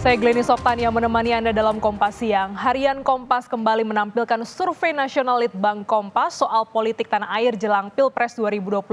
Saya Glenny Softania menemani Anda dalam Kompas Siang. Harian Kompas kembali menampilkan survei nasional Litbang Kompas soal politik tanah air jelang Pilpres 2024.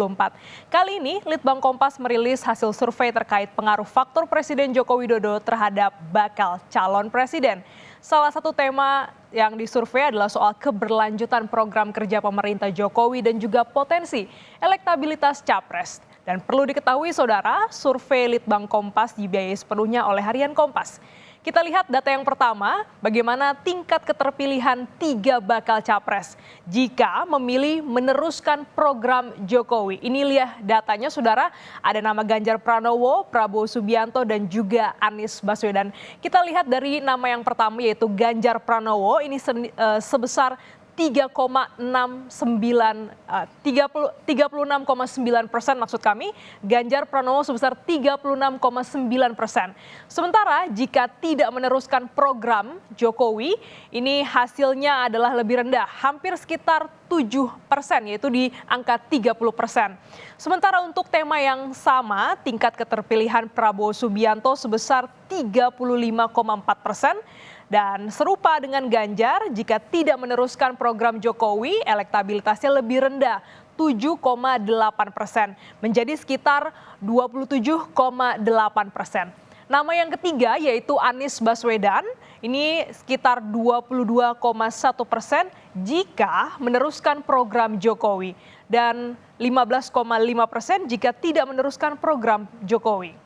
Kali ini Litbang Kompas merilis hasil survei terkait pengaruh faktor Presiden Joko Widodo terhadap bakal calon presiden. Salah satu tema yang disurvei adalah soal keberlanjutan program kerja pemerintah Jokowi dan juga potensi elektabilitas capres. Dan perlu diketahui saudara, survei Litbang Kompas dibiayai sepenuhnya oleh Harian Kompas. Kita lihat data yang pertama, bagaimana tingkat keterpilihan 3 bakal capres jika memilih meneruskan program Jokowi. Ini lihat datanya saudara, ada nama Ganjar Pranowo, Prabowo Subianto dan juga Anies Baswedan. Kita lihat dari nama yang pertama yaitu Ganjar Pranowo, ini sebesar 36,9% maksud kami, Ganjar Pranowo sebesar 36,9%. Sementara jika tidak meneruskan program Jokowi, ini hasilnya adalah lebih rendah, hampir sekitar 7%, yaitu di angka 30%. Sementara untuk tema yang sama, tingkat keterpilihan Prabowo Subianto sebesar 35,4%. Dan serupa dengan Ganjar, jika tidak meneruskan program Jokowi, elektabilitasnya lebih rendah, 7,8%, menjadi sekitar 27,8%. Nama yang ketiga yaitu Anies Baswedan, ini sekitar 22,1% jika meneruskan program Jokowi, dan 15,5% jika tidak meneruskan program Jokowi.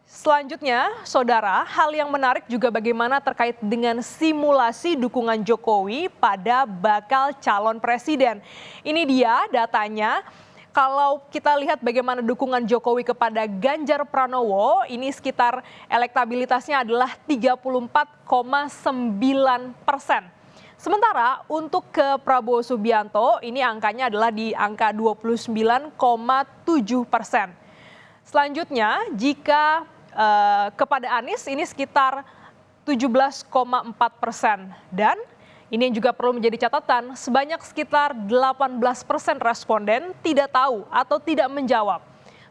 Selanjutnya, saudara, hal yang menarik juga bagaimana terkait dengan simulasi dukungan Jokowi pada bakal calon presiden. Ini dia datanya. Kalau kita lihat bagaimana dukungan Jokowi kepada Ganjar Pranowo, ini sekitar elektabilitasnya adalah 34,9%. Sementara untuk ke Prabowo Subianto, ini angkanya adalah di angka 29,7%. Selanjutnya, jika kepada Anies ini sekitar 17,4%. Dan ini yang juga perlu menjadi catatan, sebanyak sekitar 18% responden tidak tahu atau tidak menjawab.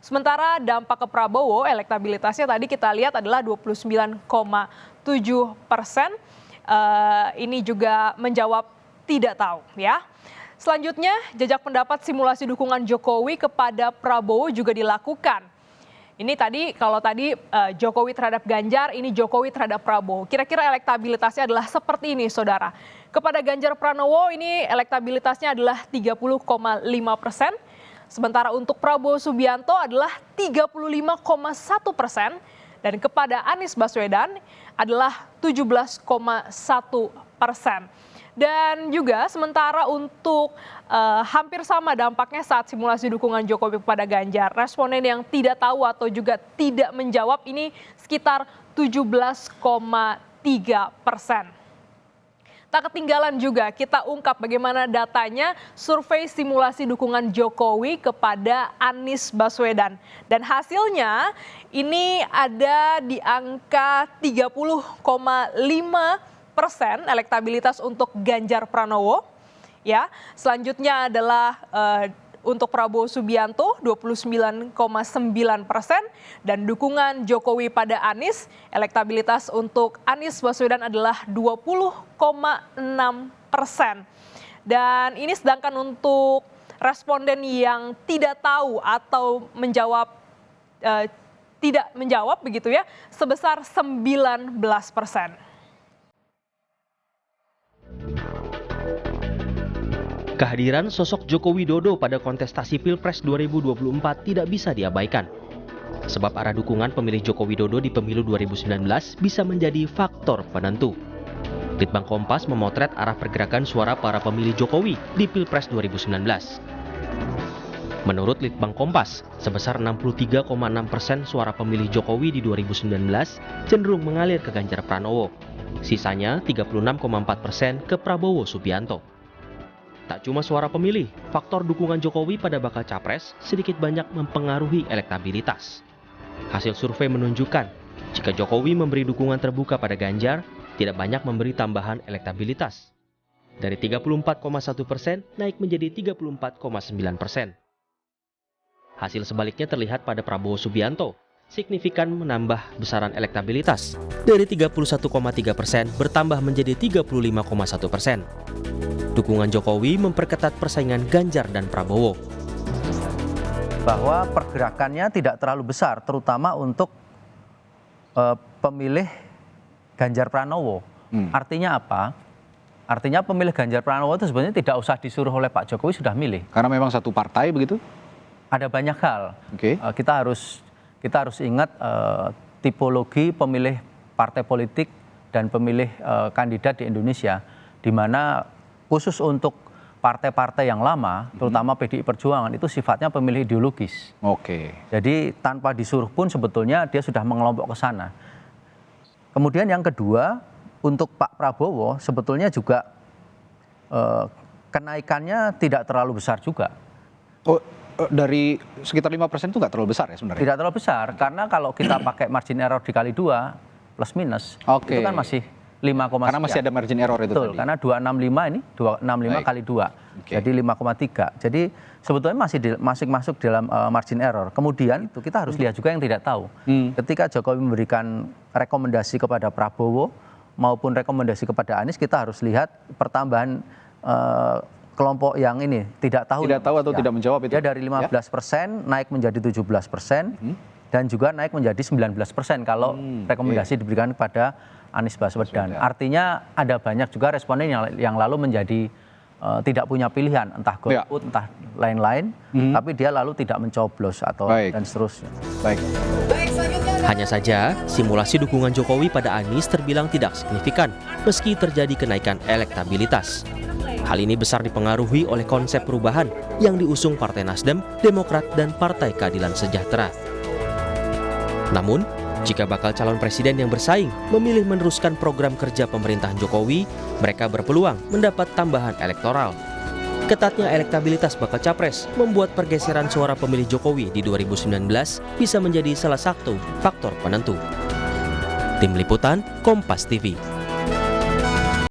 Sementara dampak ke Prabowo, elektabilitasnya tadi kita lihat adalah 29,7%. Ini juga menjawab tidak tahu ya. Selanjutnya, jajak pendapat simulasi dukungan Jokowi kepada Prabowo juga dilakukan. Ini tadi kalau tadi Jokowi terhadap Ganjar, ini Jokowi terhadap Prabowo. Kira-kira elektabilitasnya adalah seperti ini saudara. Kepada Ganjar Pranowo ini elektabilitasnya adalah 30,5%. Sementara untuk Prabowo Subianto adalah 35,1%. Dan kepada Anies Baswedan adalah 17,1%. Dan juga sementara untuk hampir sama dampaknya saat simulasi dukungan Jokowi kepada Ganjar. Responden yang tidak tahu atau juga tidak menjawab ini sekitar 17,3%. Tak ketinggalan juga kita ungkap bagaimana datanya survei simulasi dukungan Jokowi kepada Anies Baswedan. Dan hasilnya ini ada di angka 30,5% elektabilitas untuk Ganjar Pranowo. Ya, selanjutnya adalah untuk Prabowo Subianto 29,9% dan dukungan Jokowi pada Anies, elektabilitas untuk Anies Baswedan adalah 20,6%. Dan ini sedangkan untuk responden yang tidak tahu atau menjawab tidak menjawab begitu ya, sebesar 19%. Kehadiran sosok Joko Widodo pada kontestasi Pilpres 2024 tidak bisa diabaikan. Sebab arah dukungan pemilih Joko Widodo di pemilu 2019 bisa menjadi faktor penentu. Litbang Kompas memotret arah pergerakan suara para pemilih Jokowi di Pilpres 2019. Menurut Litbang Kompas, sebesar 63,6% suara pemilih Jokowi di 2019 cenderung mengalir ke Ganjar Pranowo. Sisanya 36,4% ke Prabowo Subianto. Tak cuma suara pemilih, faktor dukungan Jokowi pada bakal capres sedikit banyak mempengaruhi elektabilitas. Hasil survei menunjukkan, jika Jokowi memberi dukungan terbuka pada Ganjar, tidak banyak memberi tambahan elektabilitas. Dari 34,1% naik menjadi 34,9%. Hasil sebaliknya terlihat pada Prabowo Subianto. signifikan menambah besaran elektabilitas dari 31,3% bertambah menjadi 35,1%. Dukungan Jokowi memperketat persaingan Ganjar dan Prabowo. Bahwa pergerakannya tidak terlalu besar, terutama untuk pemilih Ganjar Pranowo. Artinya apa? Artinya pemilih Ganjar Pranowo itu sebenarnya tidak usah disuruh oleh Pak Jokowi sudah milih. Karena memang satu partai begitu? Ada banyak hal. Oke. Kita harus ingat tipologi pemilih partai politik dan pemilih kandidat di Indonesia, di mana khusus untuk partai-partai yang lama, terutama PDI Perjuangan, itu sifatnya pemilih ideologis. Oke. Jadi tanpa disuruh pun sebetulnya dia sudah mengelompok ke sana. Kemudian yang kedua, untuk Pak Prabowo sebetulnya juga kenaikannya tidak terlalu besar juga. Oh, dari sekitar 5% itu nggak terlalu besar ya sebenarnya? Tidak terlalu besar, karena kalau kita pakai margin error dikali 2 plus minus, Oke. itu kan masih 5, Karena masih ada margin error itu betul, tadi. karena 265 ini 265 Baik. kali 2, Oke. jadi 5,3. Jadi sebetulnya masih masuk dalam margin error. Kemudian itu kita harus lihat juga yang tidak tahu. Ketika Jokowi memberikan rekomendasi kepada Prabowo maupun rekomendasi kepada Anies, kita harus lihat pertambahan kelompok yang ini tidak tahu. Tidak tahu atau tidak menjawab itu? Dia dari 15% naik menjadi 17% dan juga naik menjadi 19% kalau rekomendasi diberikan kepada Anies Baswedan. Artinya ada banyak juga responden yang lalu menjadi tidak punya pilihan, entah golput, entah lain-lain, tapi dia lalu tidak mencoblos atau dan seterusnya. Baik. Hanya saja, simulasi dukungan Jokowi pada Anies terbilang tidak signifikan meski terjadi kenaikan elektabilitas. Hal ini besar dipengaruhi oleh konsep perubahan yang diusung Partai Nasdem, Demokrat, dan Partai Keadilan Sejahtera. Namun, jika bakal calon presiden yang bersaing memilih meneruskan program kerja pemerintahan Jokowi, mereka berpeluang mendapat tambahan elektoral. Ketatnya elektabilitas bakal capres membuat pergeseran suara pemilih Jokowi di 2019 bisa menjadi salah satu faktor penentu. Tim Liputan, Kompas TV.